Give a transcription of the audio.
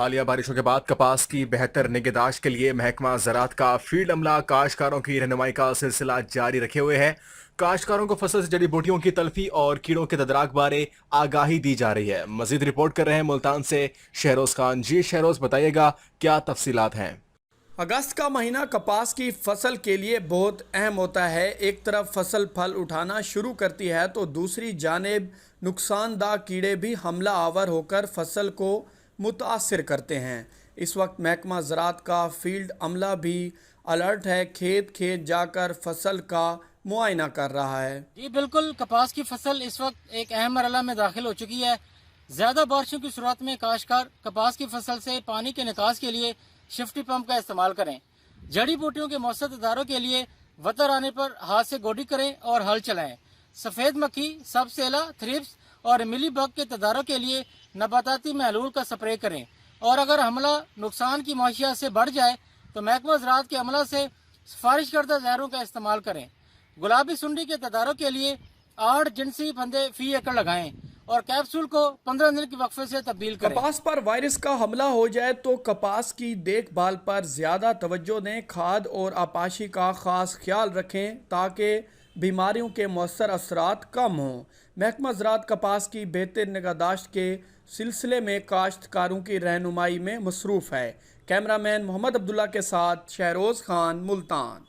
हालिया बारिशों के बाद कपास की बेहतर निगहदाश्त के लिए महकमा ज़राअत का फील्ड अमला काश्तकारों की रहनुमाई का सिलसिला जारी रखे हुए है। काश्तकारों को फसल से जड़ी बूटियों की तलफी और कीड़ों के तदराक बारे आगाही दी जा रही है। मजीद रिपोर्ट कर रहे हैं मुल्तान से शहरोज खान। जी शहरोज, बताइएगा क्या तफसीलात हैं। अगस्त का महीना कपास की फसल के लिए बहुत अहम होता है। एक तरफ फसल फल उठाना शुरू करती है तो दूसरी जानिब नुकसानदा कीड़े भी हमला आवर होकर फसल को मुतासिर करते हैं। इस वक्त महकमा ज़राअत का फील्ड अमला भी अलर्ट है, खेत खेत जाकर फसल का मुआयना कर रहा है। जी बिल्कुल, कपास की फसल इस वक्त एक अहम मरहला में दाखिल हो चुकी है। ज़्यादा बारिशों की शुरुआत में काश्तकार कपास की फसल से पानी के निकास के लिए शिफ्टी पंप का इस्तेमाल करें। जड़ी बूटियों के मौसर इदारों के लिए वतर आने पर हाथ से गोडी करें और हल चलाएं। सफ़ेद मक्खी, सबसेला, थ्रिप्स और मिली बग के तदारों के लिए नबाताती महलूल का स्प्रे करें। और अगर हमला नुकसान की मुआशिया से बढ़ जाए तो महकमा ज़राअत के अमला से सिफारिश करदा जहरों का इस्तेमाल करें। गुलाबी सुंडी के तदारों के लिए 8 जिनसी फंदे फी एकड़ लगाएं और कैप्सूल को 15 दिन के वक्फे से तब्दील करें। कपास पर वायरस का हमला हो जाए तो कपास की देखभाल पर ज़्यादा तवज्जो दें। खाद और आपाशी का ख़ास ख्याल रखें ताकि बीमारियों के मौसर असरात कम हों। महकमा ज़राअत कपास की बेहतर निगहदाश्त के सिलसिले में काश्तकारों की रहनुमाई में मसरूफ़ है। कैमरामैन मोहम्मद अब्दुल्ला के साथ शहरोज़ खान, मुल्तान।